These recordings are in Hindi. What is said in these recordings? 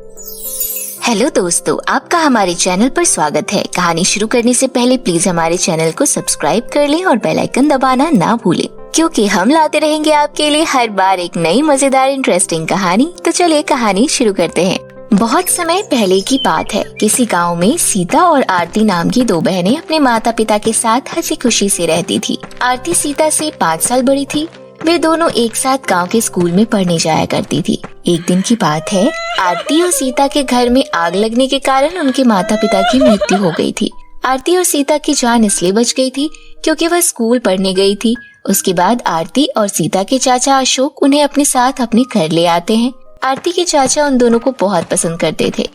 हेलो दोस्तों, आपका हमारे चैनल पर स्वागत है। कहानी शुरू करने से पहले प्लीज हमारे चैनल को सब्सक्राइब कर लें और बेल आइकन दबाना ना भूलें, क्योंकि हम लाते रहेंगे आपके लिए हर बार एक नई मजेदार इंटरेस्टिंग कहानी। तो चलिए कहानी शुरू करते हैं। बहुत समय पहले की बात है। किसी गांव में सीता और आरती नाम की दो बहनें अपने माता पिता के साथ हंसी खुशी से रहती थी। आरती सीता से 5 साल बड़ी थी। वे दोनों एक साथ गांव के स्कूल में पढ़ने जाया करती थी। एक दिन की बात है, आरती और सीता के घर में आग लगने के कारण उनके माता पिता की मृत्यु हो गई थी। आरती और सीता की जान इसलिए बच गई थी क्योंकि वह स्कूल पढ़ने गई थी। उसके बाद आरती और सीता के चाचा अशोक उन्हें अपने साथ अपने घर ले आते हैं। आरती के चाचा उन दोनों को बहुत पसंद करते थे।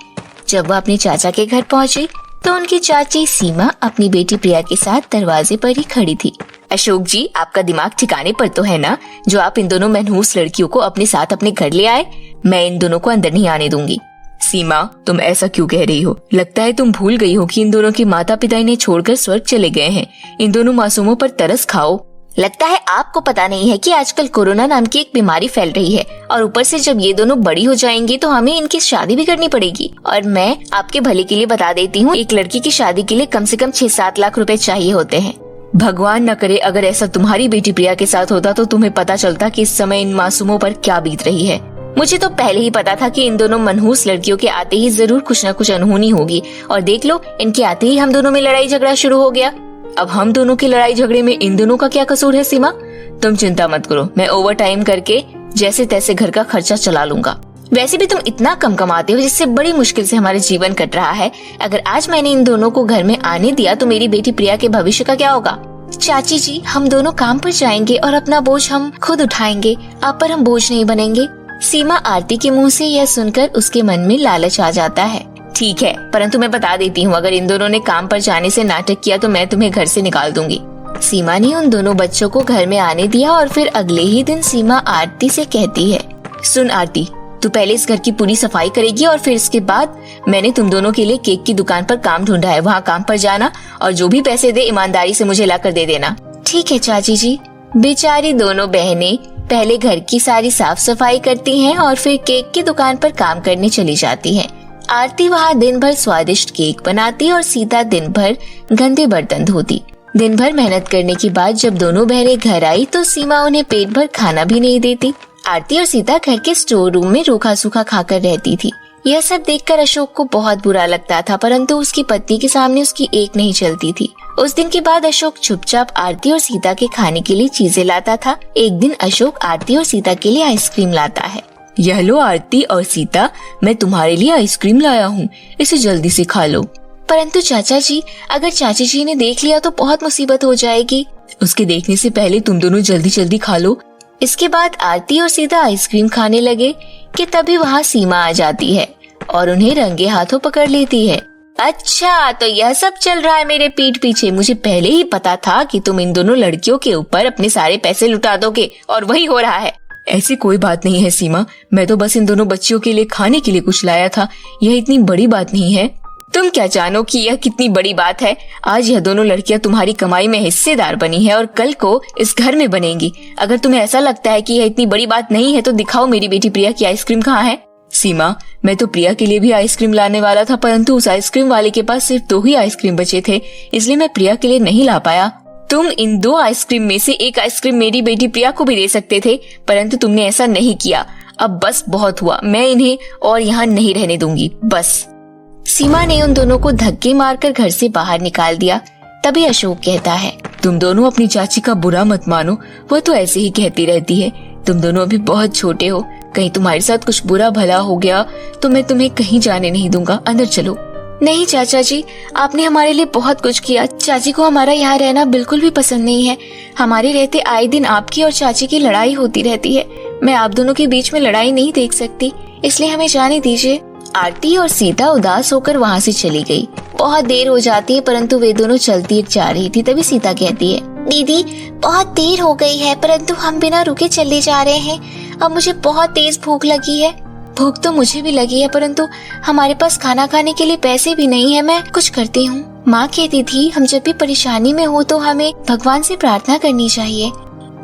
जब वह अपने चाचा के घर पहुंची तो उनकी चाची सीमा अपनी बेटी प्रिया के साथ दरवाजे पर ही खड़ी थी। अशोक जी, आपका दिमाग ठिकाने पर तो है ना, जो आप इन दोनों मनहूस लड़कियों को अपने साथ अपने घर ले आए? मैं इन दोनों को अंदर नहीं आने दूंगी। सीमा, तुम ऐसा क्यों कह रही हो? लगता है तुम भूल गई हो कि इन दोनों के माता पिता इन्हें छोड़कर स्वर्ग चले गए हैं। इन दोनों मासूमों पर तरस खाओ। लगता है आपको पता नहीं है कि आजकल कोरोना नाम की एक बीमारी फैल रही है, और ऊपर से जब ये दोनों बड़ी हो जाएंगी तो हमें इनकी शादी भी करनी पड़ेगी। और मैं आपके भले के लिए बता देती हूँ, एक लड़की की शादी के लिए कम से कम 6-7 लाख रुपए चाहिए होते हैं। भगवान न करे अगर ऐसा तुम्हारी बेटी प्रिया के साथ होता तो तुम्हें पता चलता कि इस समय इन मासूमों पर क्या बीत रही है। मुझे तो पहले ही पता था कि इन दोनों मनहूस लड़कियों के आते ही जरूर कुछ न कुछ अनहोनी होगी, और देख लो, इनके आते ही हम दोनों में लड़ाई झगड़ा शुरू हो गया। अब हम दोनों की लड़ाई झगड़े में इन दोनों का क्या कसूर है? सीमा, तुम चिंता मत करो, मैं ओवर टाइम करके जैसे तैसे घर का खर्चा चला लूंगा। वैसे भी तुम इतना कम कमाते हो जिससे बड़ी मुश्किल से हमारा जीवन कट रहा है। अगर आज मैंने इन दोनों को घर में आने दिया तो मेरी बेटी प्रिया के भविष्य का क्या होगा? चाची जी, हम दोनों काम पर जाएंगे और अपना बोझ हम खुद उठाएंगे, आप पर हम बोझ नहीं बनेंगे। सीमा आरती के मुंह से यह सुनकर उसके मन में लालच आ जाता है। ठीक है, परंतु मैं बता देती हूँ, अगर इन दोनों ने काम पर जाने से नाटक किया तो मैं तुम्हें घर से निकाल दूंगी। सीमा ने उन दोनों बच्चों को घर में आने दिया और फिर अगले ही दिन सीमा आरती से कहती है, सुन आरती, तू पहले इस घर की पूरी सफाई करेगी और फिर इसके बाद मैंने तुम दोनों के लिए केक की दुकान पर काम ढूंढा है, वहाँ काम पर जाना और जो भी पैसे दे ईमानदारी से मुझे लाकर दे देना। ठीक है चाची जी। बेचारी दोनों बहनें पहले घर की सारी साफ सफाई करती हैं और फिर केक की दुकान पर काम करने चली जाती हैं। आरती वहाँ दिन भर स्वादिष्ट केक बनाती और सीता दिन भर गंदे बर्तन धोती। दिन भर मेहनत करने के बाद जब दोनों बहनें घर आई तो सीमा उन्हें पेट भर खाना भी नहीं देती। आरती और सीता घर के स्टोर रूम में रूखा सूखा खाकर रहती थी। यह सब देखकर अशोक को बहुत बुरा लगता था, परंतु उसकी पत्नी के सामने उसकी एक नहीं चलती थी। उस दिन के बाद अशोक चुपचाप आरती और सीता के खाने के लिए चीजें लाता था। एक दिन अशोक आरती और सीता के लिए आइसक्रीम लाता है। यह लो आरती और सीता, मैं तुम्हारे लिए आइसक्रीम लाया हूँ, इसे जल्दी से खा लो। परंतु चाचा जी, अगर चाची जी ने देख लिया तो बहुत मुसीबत हो जाएगी। उसके देखने से पहले तुम दोनों जल्दी जल्दी खा लो। इसके बाद आरती और सीता आइसक्रीम खाने लगे कि तभी वहाँ सीमा आ जाती है और उन्हें रंगे हाथों पकड़ लेती है। अच्छा, तो यह सब चल रहा है मेरे पीठ पीछे। मुझे पहले ही पता था कि तुम इन दोनों लड़कियों के ऊपर अपने सारे पैसे लुटा दोगे, और वही हो रहा है। ऐसी कोई बात नहीं है सीमा, मैं तो बस इन दोनों बच्चियों के लिए खाने के लिए कुछ लाया था, यह इतनी बड़ी बात नहीं है। तुम क्या जानो कि यह कितनी बड़ी बात है? आज यह दोनों लड़कियां तुम्हारी कमाई में हिस्सेदार बनी है और कल को इस घर में बनेंगी। अगर तुम्हें ऐसा लगता है कि यह इतनी बड़ी बात नहीं है तो दिखाओ मेरी बेटी प्रिया की आइसक्रीम कहाँ है। सीमा, मैं तो प्रिया के लिए भी आइसक्रीम लाने वाला था, परंतु उस आइसक्रीम वाले के पास सिर्फ 2 ही आइसक्रीम बचे थे, इसलिए मैं प्रिया के लिए नहीं ला पाया। तुम इन 2 आइसक्रीम में से एक आइसक्रीम मेरी बेटी प्रिया को भी दे सकते थे, परंतु तुमने ऐसा नहीं किया। अब बस बहुत हुआ, मैं इन्हें और यहाँ नहीं रहने दूंगी, बस। सीमा ने उन दोनों को धक्के मारकर घर से बाहर निकाल दिया। तभी अशोक कहता है, तुम दोनों अपनी चाची का बुरा मत मानो, वह तो ऐसे ही कहती रहती है। तुम दोनों अभी बहुत छोटे हो, कहीं तुम्हारे साथ कुछ बुरा भला हो गया तो मैं तुम्हें कहीं जाने नहीं दूंगा। अंदर चलो। नहीं चाचा जी, आपने हमारे लिए बहुत कुछ किया। चाची को हमारा यहाँ रहना बिल्कुल भी पसंद नहीं है। हमारे रहते आए दिन आपकी और चाची की लड़ाई होती रहती है। मैं आप दोनों के बीच में लड़ाई नहीं देख सकती, इसलिए हमें जाने दीजिए। आरती और सीता उदास होकर वहाँ से चली गई। बहुत देर हो जाती है, परंतु वे दोनों चलती जा रही थी। तभी सीता कहती है, दीदी बहुत देर हो गई है, परंतु हम बिना रुके चले जा रहे हैं। अब मुझे बहुत तेज भूख लगी है। भूख तो मुझे भी लगी है, परंतु हमारे पास खाना खाने के लिए पैसे भी नहीं है। मैं कुछ करती हूँ। माँ कहती थी हम जब भी परेशानी में हो तो हमें भगवान से प्रार्थना करनी चाहिए।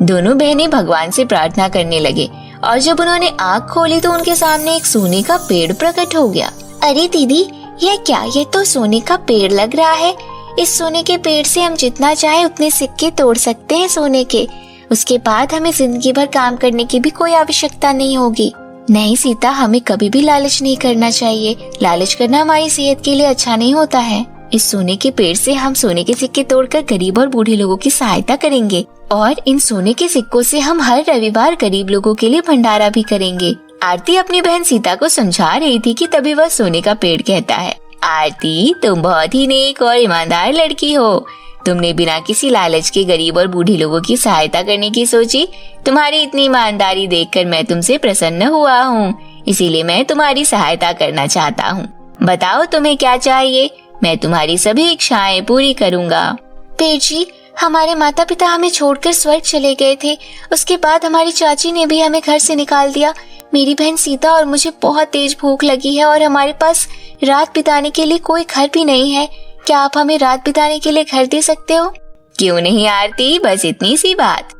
दोनों बहनें भगवान से प्रार्थना करने लगे और जब उन्होंने आँख खोली तो उनके सामने एक सोने का पेड़ प्रकट हो गया। अरे दीदी, यह क्या? यह तो सोने का पेड़ लग रहा है। इस सोने के पेड़ से हम जितना चाहे उतने सिक्के तोड़ सकते हैं सोने के। उसके बाद हमें जिंदगी भर काम करने की भी कोई आवश्यकता नहीं होगी। नहीं सीता, हमें कभी भी लालच नहीं करना चाहिए। लालच करना हमारी सेहत के लिए अच्छा नहीं होता है। इस सोने के पेड़ से हम सोने के सिक्के तोड़कर गरीब और बूढ़े लोगों की सहायता करेंगे और इन सोने के सिक्कों से हम हर रविवार गरीब लोगों के लिए भंडारा भी करेंगे। आरती अपनी बहन सीता को समझा रही थी कि तभी वह सोने का पेड़ कहता है, आरती, तुम बहुत ही नेक और ईमानदार लड़की हो। तुमने बिना किसी लालच के गरीब और बूढ़े लोगों की सहायता करने की सोची। तुम्हारी इतनी ईमानदारी देखकर मैं तुमसे प्रसन्न हुआ हूँ, इसीलिए मैं तुम्हारी सहायता करना चाहता हूँ। बताओ तुम्हें क्या चाहिए, मैं तुम्हारी सभी इच्छाएं पूरी करूँगा। पेड़ जी, हमारे माता पिता हमें छोड़कर स्वर्ग चले गए थे। उसके बाद हमारी चाची ने भी हमें घर से निकाल दिया। मेरी बहन सीता और मुझे बहुत तेज भूख लगी है और हमारे पास रात बिताने के लिए कोई घर भी नहीं है। क्या आप हमें रात बिताने के लिए घर दे सकते हो? क्यों नहीं आरती, बस इतनी सी बात।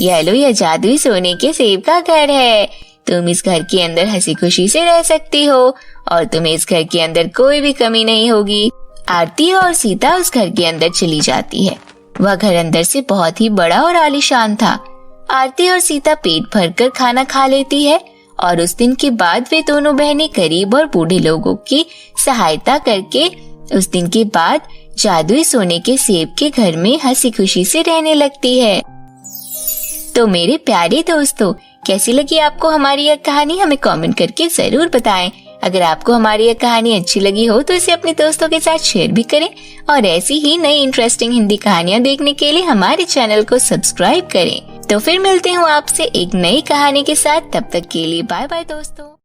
यह लो, यह जादुई सोने के सेब का घर है। तुम इस घर के अंदर हंसी खुशी से रह सकती हो और तुम्हें इस घर के अंदर कोई भी कमी नहीं होगी। आरती और सीता उस घर के अंदर चली जाती है। वह घर अंदर से बहुत ही बड़ा और आलीशान था। आरती और सीता पेट भरकर खाना खा लेती है और उस दिन के बाद वे दोनों बहनें गरीब और बूढ़े लोगों की सहायता करके उस दिन के बाद जादुई सोने के सेब के घर में हंसी खुशी से रहने लगती है। तो मेरे प्यारे दोस्तों, कैसी लगी आपको हमारी यह कहानी? हमें कमेंट करके जरूर बताएं। अगर आपको हमारी यह कहानी अच्छी लगी हो तो इसे अपने दोस्तों के साथ शेयर भी करें और ऐसी ही नई इंटरेस्टिंग हिंदी कहानियाँ देखने के लिए हमारे चैनल को सब्सक्राइब करें। तो फिर मिलते हूँ आपसे एक नई कहानी के साथ। तब तक के लिए बाय बाय दोस्तों।